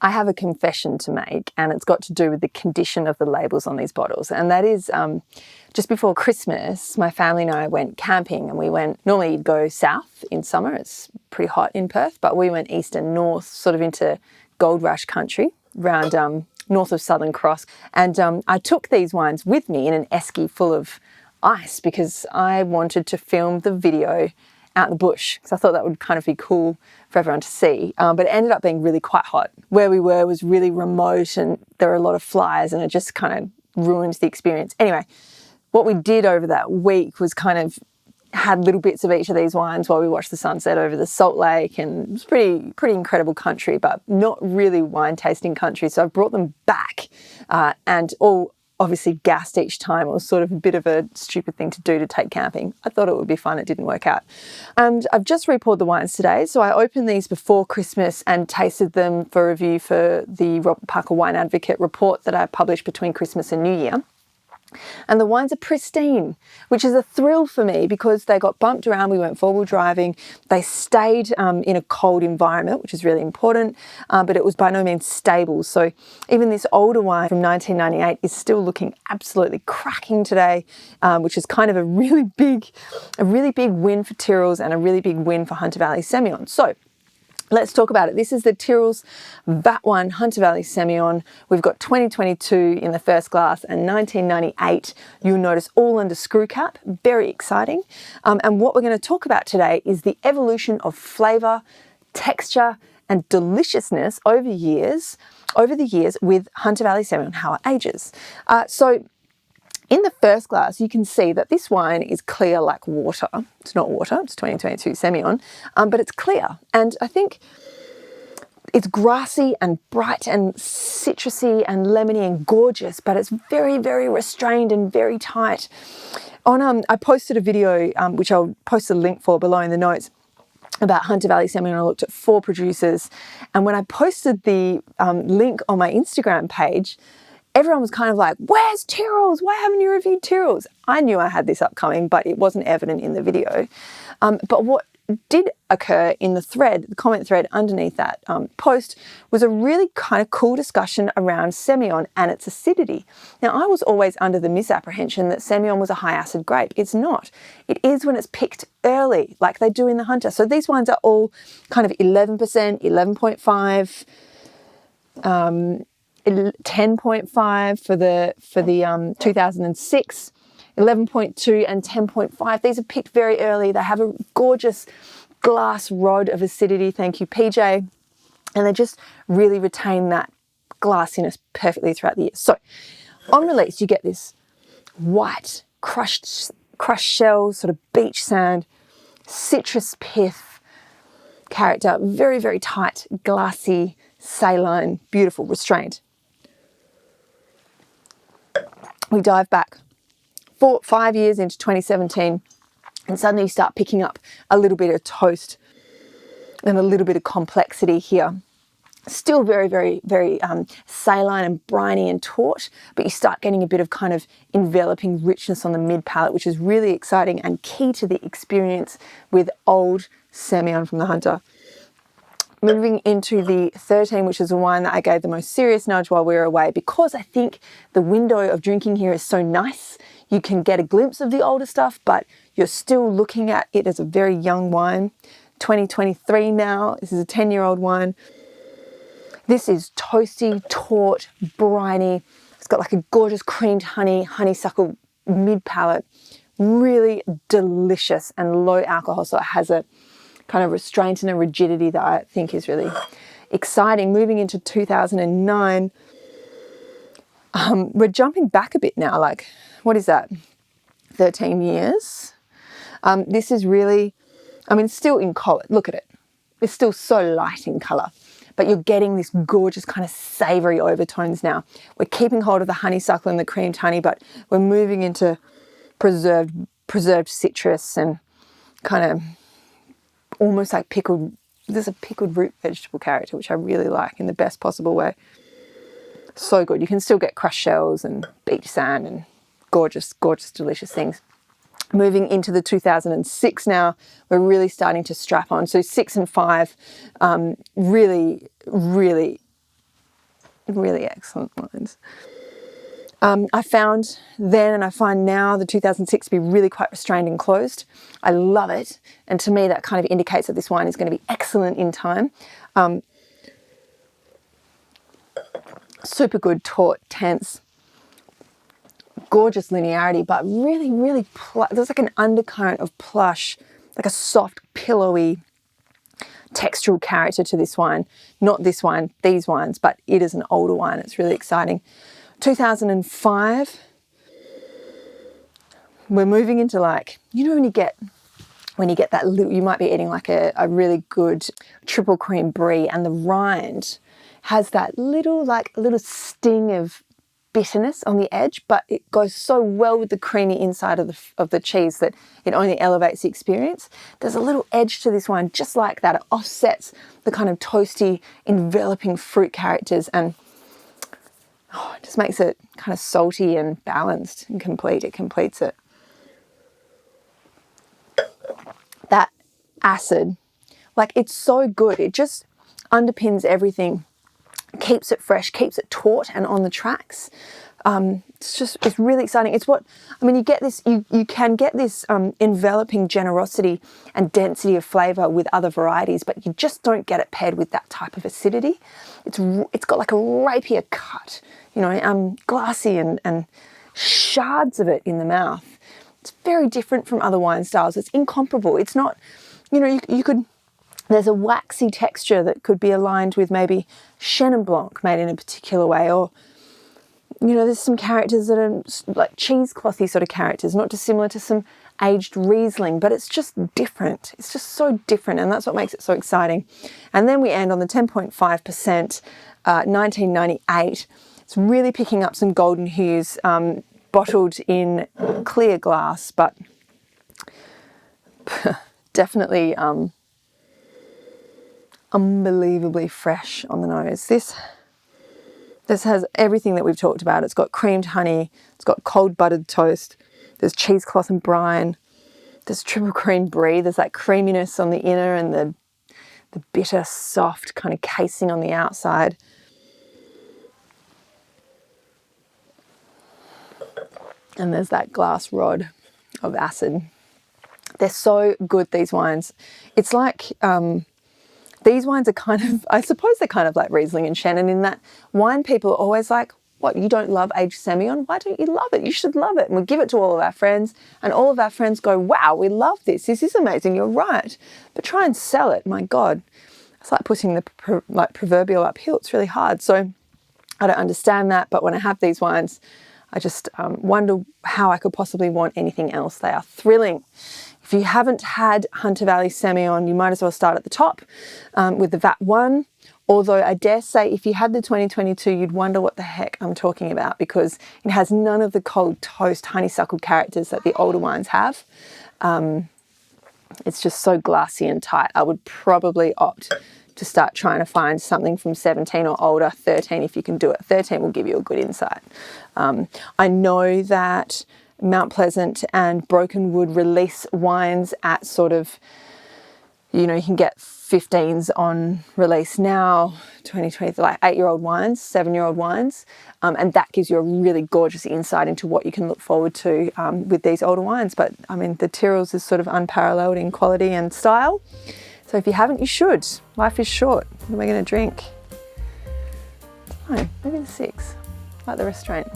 I have a confession to make, and it's got to do with the condition of the labels on these bottles. And that is just before Christmas, my family and I went camping, and we went, normally you'd go south in summer, it's pretty hot in Perth, but we went east and north, sort of into Gold Rush country, around north of Southern Cross. And I took these wines with me in an esky full of ice because I wanted to film the video out in the bush, because I thought that would kind of be cool for everyone to see. But it ended up being really quite hot. Where we were was really remote and there were a lot of flies, and it just kind of ruined the experience. Anyway, what we did over that week was kind of had little bits of each of these wines while we watched the sunset over the Salt Lake, and it was pretty incredible country, but not really wine tasting country. So I brought them back and all obviously gassed each time. It was sort of a bit of a stupid thing to do to take camping. I thought it would be fun. It didn't work out. And I've just repoured the wines today. So I opened these before Christmas and tasted them for review for the Robert Parker Wine Advocate report that I published between Christmas and New Year. And the wines are pristine, which is a thrill for me because they got bumped around. We went four-wheel driving. They stayed in a cold environment, which is really important, but it was by no means stable. So even this older wine from 1998 is still looking absolutely cracking today, which is kind of a really big win for Tyrrell's and a really big win for Hunter Valley Semillon. So let's talk about it. This is the Tyrrell's VAT 1 Hunter Valley Semillon. We've got 2022 in the first glass and 1998. You'll notice all under screw cap. Very exciting. And what we're going to talk about today is the evolution of flavour, texture and deliciousness over the years with Hunter Valley Semillon, how it ages. So in the first glass, you can see that this wine is clear like water. It's not water, it's 2022 Semillon, but it's clear. And I think it's grassy and bright and citrusy and lemony and gorgeous, but it's very, very restrained and very tight. I posted a video, which I'll post a link for below in the notes, about Hunter Valley Semillon. I looked at 4 producers. And when I posted the link on my Instagram page, everyone was kind of like, where's Tyrrell's? Why haven't you reviewed Tyrrell's? I knew I had this upcoming, but it wasn't evident in the video. But what did occur in the comment thread underneath that post, was a really kind of cool discussion around Semillon and its acidity. Now, I was always under the misapprehension that Semillon was a high acid grape. It's not. It is when it's picked early, like they do in the Hunter. So these wines are all kind of 11%, 11.5, 10.5 for the 2006, 11.2 and 10.5. These are picked very early. They have a gorgeous glass rod of acidity, thank you PJ, and they just really retain that glassiness perfectly throughout the year. So on release you get this white crushed shells, sort of beach sand, citrus pith character, very, very tight, glassy, saline, beautiful, restrained. We dive back 5 years into 2017, and suddenly you start picking up a little bit of toast and a little bit of complexity here. Still very, very, very saline and briny and taut, but you start getting a bit of kind of enveloping richness on the mid palate, which is really exciting and key to the experience with old Semillon from the Hunter. Moving into the 13, which is the wine that I gave the most serious nudge while we were away, because I think the window of drinking here is so nice. You can get a glimpse of the older stuff, but you're still looking at it as a very young wine. 2023 now, this is a 10-year-old wine. This is toasty, taut, briny. It's got like a gorgeous creamed honeysuckle mid palate. Really delicious and low alcohol, so it has a kind of restraint and a rigidity that I think is really exciting. Moving into 2009, we're jumping back a bit now, like, what is that, 13 years? This is really, it's still in colour, look at it. It's still so light in colour, but you're getting this gorgeous kind of savoury overtones now. We're keeping hold of the honeysuckle and the creamed honey, but we're moving into preserved citrus and kind of almost like there's a pickled root vegetable character, which I really like in the best possible way. So good. You can still get crushed shells and beach sand and gorgeous, gorgeous, delicious things. Moving into the 2006 now, we're really starting to strap on. So 6 and 5, really, really Really excellent wines. I found then and I find now the 2006 to be really quite restrained and closed. I love it. And to me, that kind of indicates that this wine is going to be excellent in time. Super good, taut, tense, gorgeous linearity, but really, really, there's like an undercurrent of plush, like a soft, pillowy, textural character to this wine. Not this wine, these wines, but it is an older wine. It's really exciting. 2005, we're moving into like, you know, when you get that little, you might be eating like a really good triple cream brie and the rind has that little sting of bitterness on the edge, but it goes so well with the creamy inside of the cheese that it only elevates the experience. There's a little edge to this wine just like that. It offsets the kind of toasty, enveloping fruit characters and it just makes it kind of salty and balanced and complete. It completes it. That acid, like it's so good. It just underpins everything, keeps it fresh, keeps it taut and on the tracks. It's really exciting. It's what, I mean, you get this, you can get this enveloping generosity and density of flavour with other varieties, but you just don't get it paired with that type of acidity. It's got like a rapier cut, you know, glassy and shards of it in the mouth. It's very different from other wine styles. It's incomparable. It's not, you know, you could, there's a waxy texture that could be aligned with maybe Chenin Blanc made in a particular way, or, you know, there's some characters that are like cheeseclothy sort of characters, not dissimilar to some aged Riesling, but it's just different. It's just so different, and that's what makes it so exciting. And then we end on the 10.5%, 1998. It's really picking up some golden hues, bottled in clear glass, but definitely unbelievably fresh on the nose. This has everything that we've talked about. It's got creamed honey, it's got cold buttered toast, there's cheesecloth and brine, there's triple cream brie, there's that creaminess on the inner and the bitter, soft kind of casing on the outside. And there's that glass rod of acid. They're so good, these wines. It's like, these wines are kind of, I suppose they're kind of like Riesling and Chenin in that wine people are always like, what, you don't love aged Semillon? Why don't you love it? You should love it. And we give it to all of our friends and all of our friends go, wow, we love this. This is amazing. You're right. But try and sell it. My God, it's like putting the proverbial uphill. It's really hard. So I don't understand that. But when I have these wines, I just wonder how I could possibly want anything else. They are thrilling. If you haven't had Hunter Valley Semillon, you might as well start at the top with the VAT 1. Although I dare say if you had the 2022, you'd wonder what the heck I'm talking about because it has none of the cold toast honeysuckle characters that the older wines have. It's just so glassy and tight. I would probably opt to start trying to find something from 17 or older, 13 if you can do it. 13 will give you a good insight. I know that Mount Pleasant and Broken Wood release wines at sort of, you know, you can get 15s on release now, 2020, like 8-year-old wines, 7-year-old wines. And that gives you a really gorgeous insight into what you can look forward to with these older wines. But I mean, the Tyrrell's is sort of unparalleled in quality and style. So if you haven't, you should. Life is short. What am I going to drink? Oh, maybe the 6, like the restraint.